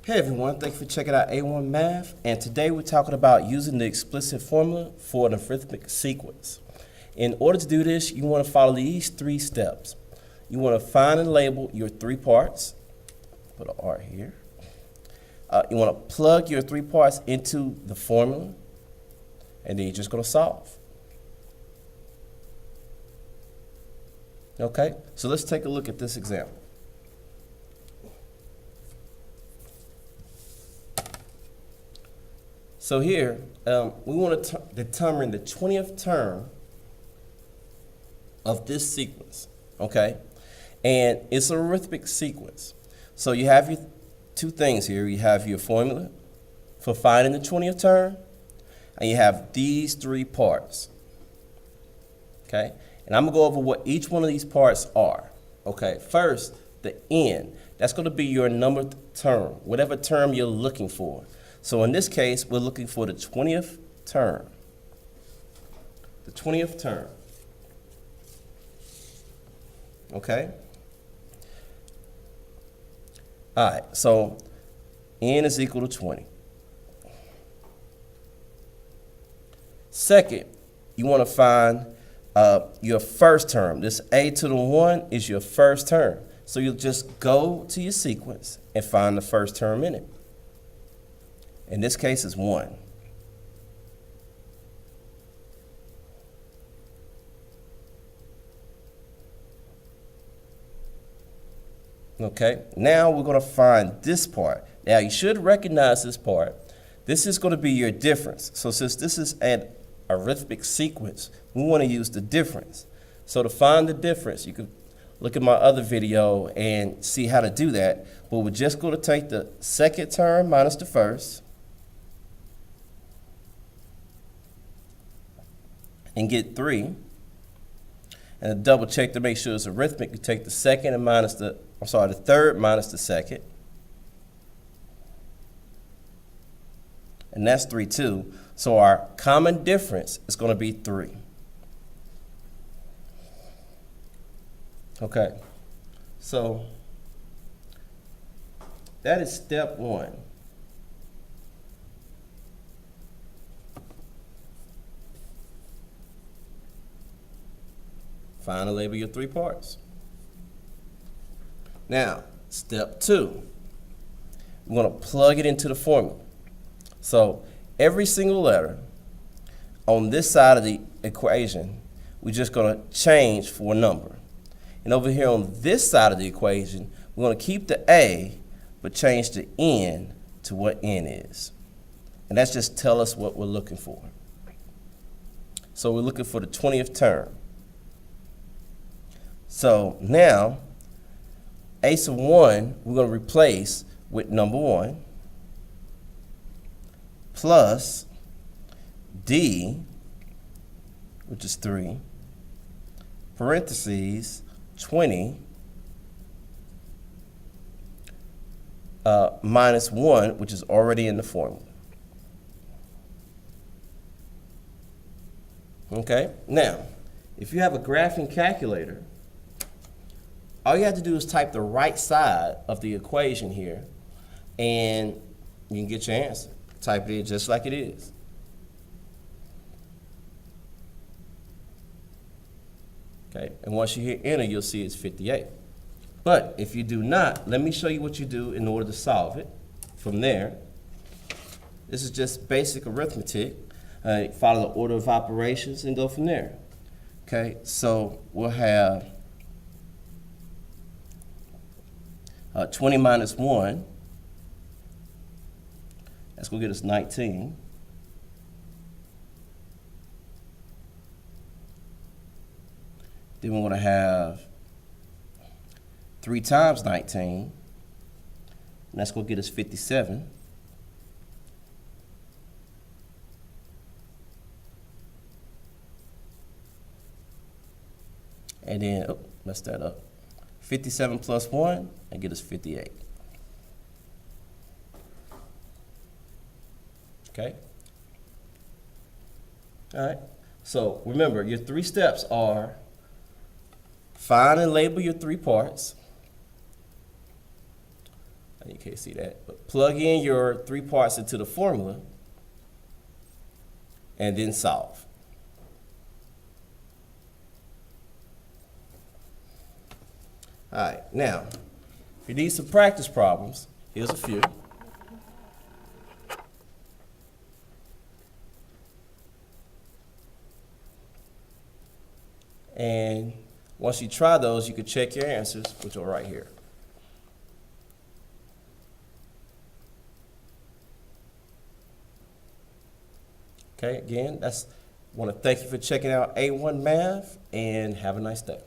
Hey everyone, thank you for checking out A1 Math, and today we're talking about using the explicit formula for an arithmetic sequence. In order to do this, you want to follow these three steps. You want to find and label your three parts. Put an R here. You want to plug your three parts into the formula, and then you're just going to solve. Okay, so let's take a look at this example. So here, we want to determine the 20th term of this sequence, okay? And it's an arithmetic sequence. So you have your two things here. You have your formula for finding the 20th term, and you have these three parts, okay? And I'm going to go over what each one of these parts are, okay? First, the n. That's going to be your numbered term, whatever term you're looking for. So in this case, we're looking for the 20th term. The 20th term. Okay? All right, so n is equal to 20. Second, you want to find your first term. This a to the 1 is your first term. So you'll just go to your sequence and find the first term in it. In this case, it's 1. Okay, now we're going to find this part. Now, you should recognize this part. This is going to be your difference. So since this is an arithmetic sequence, we want to use the difference. So to find the difference, you can look at my other video and see how to do that. But we're just going to take the second term minus the first, and get 3, and to double check to make sure it's arithmetic, you take the second and minus the third minus the second, and that's 3 too. So our common difference is going to be 3. Okay, so that is step 1. Find and label your three parts. Now, step 2. We're going to plug it into the formula. So every single letter on this side of the equation, we're just going to change for a number. And over here on this side of the equation, we're going to keep the a, but change the n to what n is. And that's just tell us what we're looking for. So we're looking for the 20th term. So now, a sub 1, we're going to replace with number 1 plus d, which is 3, parentheses, 20, minus 1, which is already in the formula. Okay? Now, if you have a graphing calculator, all you have to do is type the right side of the equation here, and you can get your answer. Type it in just like it is. Okay, and once you hit enter, you'll see it's 58. But if you do not, let me show you what you do in order to solve it. From there, this is just basic arithmetic. Follow the order of operations and go from there. Okay, so we'll have 20 minus 1, that's going to get us 19. Then we're going to have 3 times 19, and that's going to get us 57. And then, oh, messed that up. 57 plus 1, and get us 58. Okay? All right. So remember, your 3 steps are find and label your 3 parts. You can't see that, but plug in your 3 parts into the formula and then solve. All right, now, if you need some practice problems, here's a few. And once you try those, you can check your answers, which are right here. Okay, again, I want to thank you for checking out A1 Math, and have a nice day.